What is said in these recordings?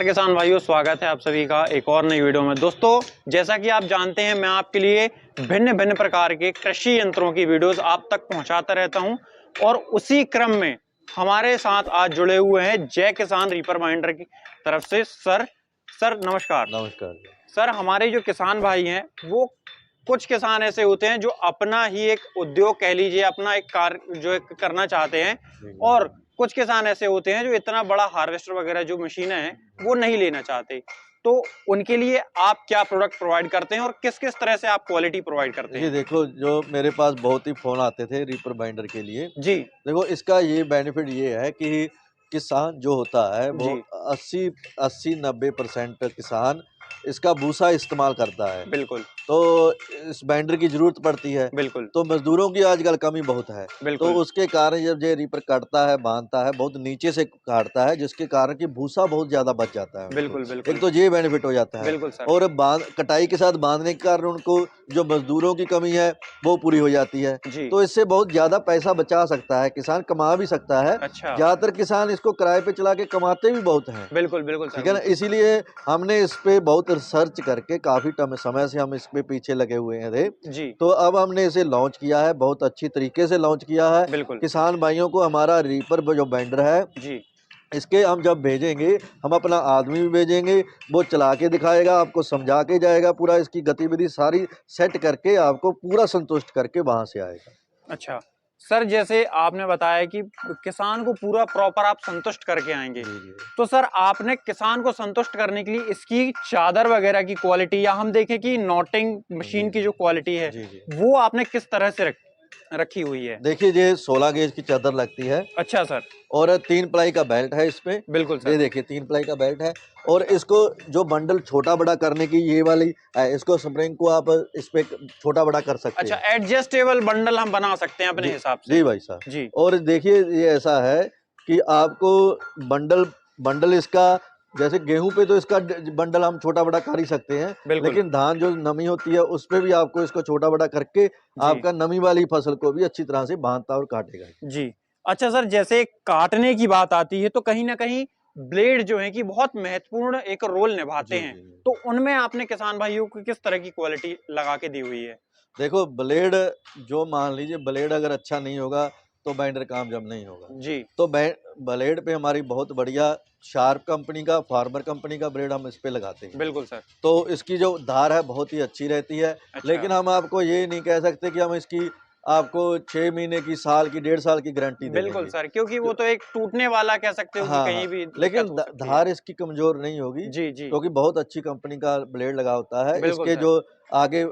नमस्कार किसान भाइयों, स्वागत है आप सभी का एक और नई वीडियो में। दोस्तों, जैसा कि आप जानते हैं, मैं आपके लिए भिन्न भिन्न प्रकार के कृषि यंत्रों की वीडियोस आप तक पहुंचाता रहता हूं और उसी क्रम में हमारे साथ आज जुड़े हुए हैं जय किसान रीपर बाइंडर की तरफ से सर नमस्कार। नमस्कार। सर, हमारे जो किसान भाई हैं वो कुछ किसान ऐसे होते हैं जो अपना ही एक उद्योग कह लीजिए, अपना एक कार्य जो करना चाहते हैं, और कुछ किसान ऐसे होते हैं जो इतना बड़ा हार्वेस्टर वगैरह जो मशीनें हैं वो नहीं लेना चाहते। तो उनके लिए आप क्या प्रोडक्ट प्रोवाइड करते हैं और किस किस तरह से आप क्वालिटी प्रोवाइड करते जी हैं? देखो, जो मेरे पास बहुत ही फ़ोन आते थे रीपर बाइंडर के लिए। जी देखो, इसका ये बेनिफिट ये है कि किसान जो होता है वो जी 80-90% किसान इसका भूसा इस्तेमाल करता है। बिल्कुल तो इस बाइंडर की ज़रूरत पड़ती है, बिल्कुल तो मज़दूरों की आजकल कमी बहुत है। तो बिल्कुल उसके कारण जब ये रीपर काटता है, बाँधता है, बहुत नीचे से काटता है, जिसके कारण कि भूसा बहुत ज़्यादा बच जाता है उनको। बिल्कुल एक बिल्कुल तो ये बेनिफिट हो जाता है, बिल्कुल सर। और कटाई के साथ बाँधने के कारण उनको जो मज़दूरों की कमी है, वो पूरी हो जाती है। जी तो इससे बहुत ज़्यादा पैसा बचा सकता है, किसान कमा भी सकता है। अच्छा, ज़्यादातर किसान इसको किराए पे चला के कमाते भी बहुत हैं। बिल्कुल बिल्कुल सर ठीक है ना? बिल्कुल। इसीलिए हमने इस पे बहुत रिसर्च करके काफ़ी समय से हम इस पे पीछे लगे हुए हैं थे। जी तो अब हमने इसे लॉन्च किया है, बहुत अच्छी तरीके से लॉन्च किया है। बिल्कुल किसान भाइयों को हमारा रीपर जो बाइंडर है, जी इसके हम जब भेजेंगे, हम अपना आदमी भी भेजेंगे, वो चला के दिखाएगा, आपको समझा के जाएगा, पूरा इसकी गतिविधि सारी सेट करके आपको पूरा संतुष्ट करके वहाँ से आएगा। अच्छा। सर, जैसे आपने बताया कि किसान को पूरा प्रॉपर आप संतुष्ट करके आएँगे। जी, जी। तो सर, आपने किसान को संतुष्ट करने के लिए इसकी चादर वगैरह की क्वालिटी, या हम देखें कि नॉटिंग जी, मशीन की जो क्वालिटी है, जी, जी। वो आपने किस तरह से रखी हुई है? देखिए, ये 16 गेज की चादर लगती है। अच्छा सर। और 3 प्लाई का बेल्ट है इसपे। बिल्कुल सर। ये देखिए 3 प्लाई का बेल्ट है, और इसको जो बंडल छोटा-बड़ा करने की ये वाली इसको स्प्रिंग को आप इसपे छोटा-बड़ा कर सकते अच्छा, हैं। एडजस्टेबल बंडल हम बना सकते हैं अपने जी, हिसाब से। जी भाई साहब। जी, और देखिए, ये ऐसा है कि आपको बंडल बंडल इसका, जैसे गेहूँ पे तो इसका बंडल हम छोटा-बड़ा कर ही सकते हैं, बिल्कुल। लेकिन धान जो नमी होती है उस पे भी आपको इसको छोटा-बड़ा करके जी, आपका नमी वाली फसल को भी अच्छी तरह से बाँधता और काटेगा। जी। अच्छा सर, जैसे काटने की बात आती है तो कहीं न कहीं ब्लेड जो है कि बहुत महत्वपूर्ण एक रोल निभाते जी, हैं। जी, जी। तो उनमें आपने किसान भाइयों को किस तरह की क्वालिटी लगा के दी हुई है? देखो, ब्लेड, जो मान लीजिए ब्लेड अगर अच्छा नहीं होगा तो बाइंडर कामयाब नहीं होगा। जी, तो ब्लेड पे हमारी बहुत बढ़िया शार्प कंपनी का, फार्मर कंपनी का ब्लेड हम इस पे लगाते हैं। बिल्कुल सर। तो इसकी जो धार है बहुत ही अच्छी रहती है। अच्छा, लेकिन हम आपको ये नहीं कह सकते कि हम इसकी आपको 6 महीने की, साल की, 1.5 साल की गारंटी दे बिल्कुल देंगे। सर, क्योंकि वो तो एक टूटने वाला कह सकते हो कि हाँ, हाँ। कहीं भी लेकिन दिक्कत हो सकती है। धार इसकी कमज़ोर नहीं होगी, जी, जी। क्योंकि बहुत अच्छी कंपनी का ब्लेड लगा होता है। बिल्कुल इसके सर। जो आगे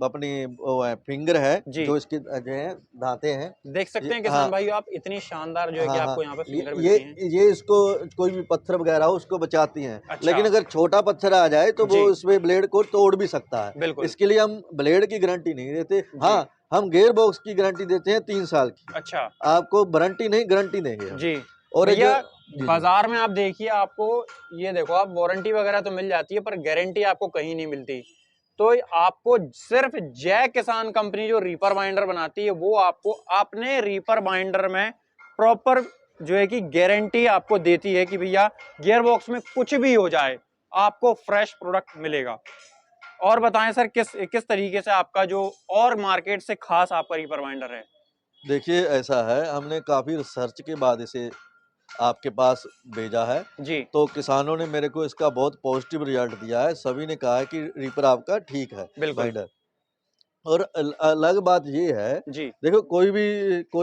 अपनी वो है फिंगर है, जी। जो इसकी जो है दाँतें हैं, देख सकते ये हैं हाँ, किसान भाइयों, आप इतनी शानदार जो है कि हाँ, हाँ। आपको यहाँ पे ये फिंगर ये मिलती हैं। ये इसको कोई भी पत्थर वग़ैरह हो उसको बचाती हैं। अच्छा, लेकिन अगर छोटा पत्थर आ जाए तो वो जी, उसमें ब्लेड को तोड़ भी सकता है। बिल्कुल। इसके लिए हम ब्लेड की गारंटी नहीं देते। जी, हाँ, हम गियर बॉक्स की गारंटी देते हैं 3 साल की। अच्छा, आपको वारंटी नहीं, गारंटी देंगे हम। जी। और जो भैया, जी, जी। बाज़ार में आप देखिए, आपको ये देखो, आप वारंटी वगैरह तो मिल जाती है पर गारंटी आपको कहीं नहीं मिलती। तो आपको सिर्फ़ जय किसान कंपनी जो रीपर बाइंडर बनाती है, वो आपको अपने रीपर बाइंडर में प्रॉपर जो है कि गारंटी आपको देती है कि भैया गियर बॉक्स में कुछ भी हो जाए, आपको फ्रेश प्रोडक्ट मिलेगा। और बताएँ सर, किस किस तरीके से आपका जो और मार्केट से ख़ास आपका रीपर बाइंडर है? देखिए, ऐसा है, हमने काफ़ी रिसर्च के बाद इसे आपके पास भेजा है। जी, तो किसानों ने मेरे को इसका बहुत पॉजिटिव रिज़ल्ट दिया है। सभी ने कहा है कि रीपर आपका ठीक है, बिल्कुल। बाइंडर। और अलग बात ये है, जी, देखो, कोई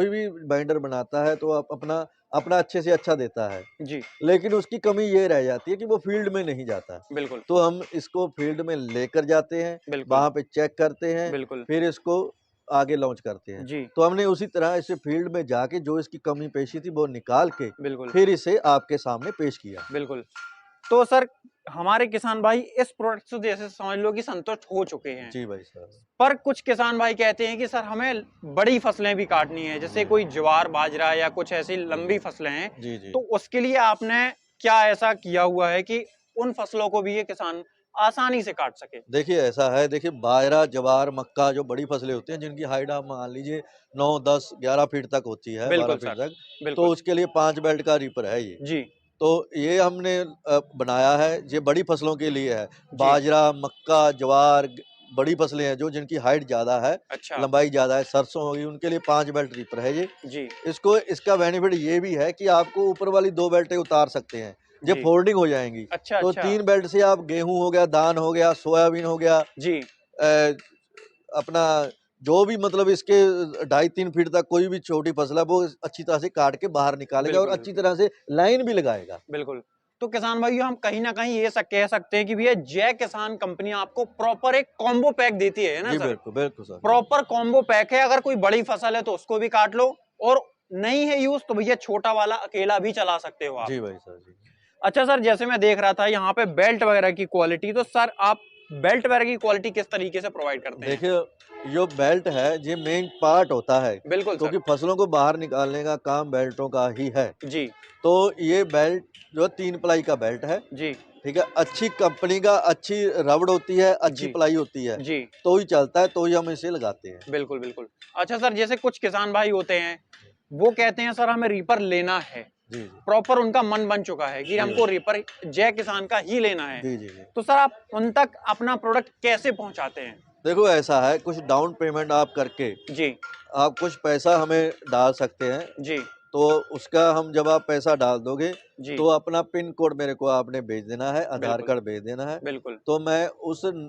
भी बाइंडर बनाता है तो आप अपना अपना अच्छे से अच्छा देता है। जी, लेकिन उसकी कमी ये रह जाती है कि वो फील्ड में नहीं जाता। बिल्कुल, तो हम इसको फील्ड में लेकर जाते हैं, बिल्कुल, वहाँ पे चेक करते हैं, बिल्कुल। फिर इसको आगे लॉन्च करते हैं। जी, तो हमने उसी तरह इसे फील्ड में जाके जो इसकी कमी पेशी थी वो निकाल के बिल्कुल, फिर इसे आपके सामने पेश किया। बिल्कुल। तो सर, हमारे किसान भाई इस प्रोडक्ट से जैसे समझ लो कि संतुष्ट हो चुके हैं। जी भाई साहब। पर कुछ किसान भाई कहते हैं कि सर हमें बड़ी फसलें भी काटनी है, जैसे जी, कोई ज्वार, बाजरा या कुछ ऐसी जी, लंबी फसलें हैं। जी, जी। तो उसके लिए आपने क्या ऐसा किया हुआ है कि उन फसलों को भी ये किसान आसानी से काट सके? देखिए, ऐसा है, देखिए, बाजरा, ज्वार, मक्का जो बड़ी फसलें होती हैं जिनकी हाइट आप मान लीजिए 9, 10, 11 फीट तक होती है, 12 बिल्कुल फीट सर, तक, तो बिल्कुल। उसके लिए 5 बेल्ट का रीपर है ये। जी, तो ये हमने बनाया है, ये बड़ी फसलों के लिए है। जी। बाजरा, मक्का, ज्वार, बड़ी फसलें हैं जो जिनकी हाइट ज़्यादा है, अच्छा। लंबाई ज़्यादा है, सरसों होगी, उनके लिए 5 बेल्ट रीपर है ये। जी। इसका बेनिफिट ये भी है कि आपको ऊपर वाली 2 बेल्टें उतार सकते हैं, ये जी। फोल्डिंग हो जाएँगी। अच्छा, तो अच्छा। 3 बेल्ट से आप गेहूँ हो गया, धान हो गया, सोयाबीन हो गया, जी। अ, अपना जो भी मतलब इसके 2.5-3 फीट तक कोई भी छोटी फसल है, वो अच्छी तरह से काट के बाहर निकालेगा और बिल्कुल, अच्छी बिल्कुल। तरह से लाइन भी लगाएगा। बिल्कुल। तो किसान भाइयों हम कहीं न कहीं ये कह सकते हैं कि भैया जय किसान कंपनी आपको प्रॉपर एक कॉम्बो पैक देती है ना जी, सर? बिल्कुल, बिल्कुल सर। प्रॉपर कॉम्बो पैक है, अगर कोई बड़ी फसल है तो उसको भी काट लो और नहीं है यूज़ तो भैया छोटा वाला अकेला भी चला सकते हो आप। जी भाई साहब, जी। अच्छा सर, जैसे मैं देख रहा था यहाँ पे बेल्ट वगैरह की क्वालिटी, तो सर आप बेल्ट वगैरह की क्वालिटी किस तरीके से प्रोवाइड करते हैं? देखिए, जो बेल्ट है, ये मेन पार्ट होता है, बिल्कुल सर। क्योंकि फसलों को बाहर निकालने का काम बेल्टों का ही है। जी। तो ये बेल्ट जो 3 प्लाई का बेल्ट है, जी। ठीक है? अच्छी कंपनी का अच्छी रबड़ होती है, अच्छी जी। प्लाई होती है, जी। तो ही चलता है, तो ही हम इसे लगाते हैं। बिल्कुल, बिल्कुल। अच्छा सर, जैसे कुछ किसान भाई होते हैं, वो कहते हैं सर हमें रीपर लेना है। जी, जी। प्रॉपर उनका मन बन चुका है कि जी हमको भाई। रीपर जय किसान का ही लेना है। जी, जी, जी। तो सर आप उन तक अपना प्रोडक्ट कैसे पहुँचाते हैं? देखो ऐसा है, कुछ डाउन पेमेंट आप करके, जी। आप कुछ पैसा हमें डाल सकते हैं। जी। तो उसका हम जब आप पैसा डाल दोगे, जी। तो अपना पिन कोड मेरे को आपने भेज देना है, आधार बिल्कुल, कार्ड भेज देना है। बिल्कुल। तो मैं उस न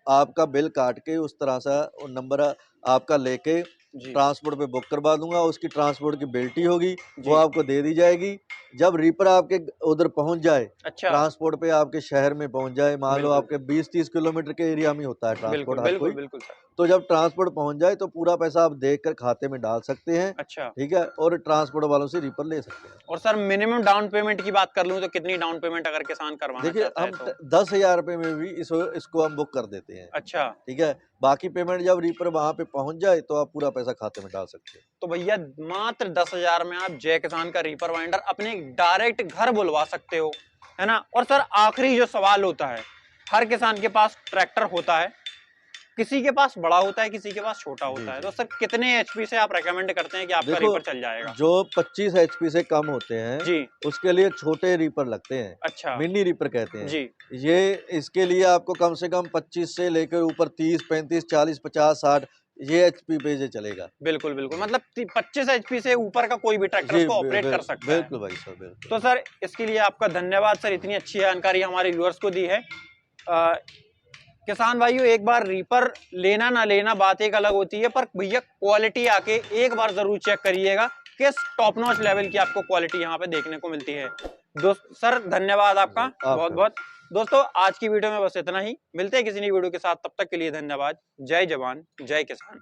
आपका बिल काट के उस तरह से वो नंबर आपका लेके जी। ट्रांसपोर्ट पे बुक करवा दूँगा। उसकी ट्रांसपोर्ट की बिल्टी होगी, वो जी। आपको दे दी जाएगी। जब रीपर आपके उधर पहुँच जाए, अच्छा। ट्रांसपोर्ट पे आपके शहर में पहुँच जाए, मान लो बिल्कुल, आपके 20-30 किलोमीटर के एरिया में होता है बिल्कुल, ट्रांसपोर्ट हर बिल्कुल, कोई। बिल्कुल सर। तो जब ट्रांसपोर्ट पहुँच जाए तो पूरा पैसा आप देकर खाते में डाल सकते हैं, अच्छा। ठीक है? और ट्रांसपोर्ट वालों से रीपर ले सकते हैं। और सर मिनिमम डाउन पेमेंट की बात कर लूँ तो कितनी डाउन पेमेंट अगर किसान करवाना देखिए चाहता है हम तो? 10,000 रुपये में भी इसको हम बुक कर देते हैं, अच्छा। ठीक है? बाकी पेमेंट जब रीपर वहाँ पे पहुँच जाए तो आप पूरा पैसा खाते में डाल सकते हैं। तो भैया मात्र 10,000 में आप जय किसान का रीपर बाइंडर अपने डायरेक्ट घर बुलवा सकते हो, है ना? और सर आखिरी जो सवाल होता है, हर किसान के पास ट्रैक्टर होता है, किसी के पास बड़ा होता है, किसी के पास छोटा जी, होता है। जी। तो सर कितने एचपी से आप रेकमेंड करते हैं कि आपका देखो, रीपर चल जाएगा? जो 25 एचपी से कम होते हैं, जी। उसके लिए छोटे रीपर लगते हैं, अच्छा। मिनी रीपर कहते हैं। जी। ये इसके लिए आपको कम से कम 25 से लेकर ऊपर 30, 35, 40, 50, 60 ये एचपी पे ये चलेगा। बिल्कुल, बिल्कुल। मतलब 25 एचपी से ऊपर का कोई भी ट्रैक्टर जी, उसको ऑपरेट कर सकता है। बिल्कुल भाई साहब, बिल्कुल। तो सर इसके लिए आपका धन्यवाद सर, इतनी अच्छी जानकारी हमारे व्यूअर्स को दी है। अ, किसान भाइयों एक बार रीपर लेना ना लेना बात एक अलग होती है, पर भैया क्वालिटी आके एक बार जरूर चेक करिएगा किस टॉप नॉच लेवल की आपको क्वालिटी यहाँ पे देखने को मिलती है। दोस्त सर धन्यवाद आपका बहुत आपका बहुत। दोस्तों आज की वीडियो में बस इतना ही, मिलते हैं किसी नई वीडियो के साथ, तब तक के लिए धन्यवाद। जय जवान जय किसान।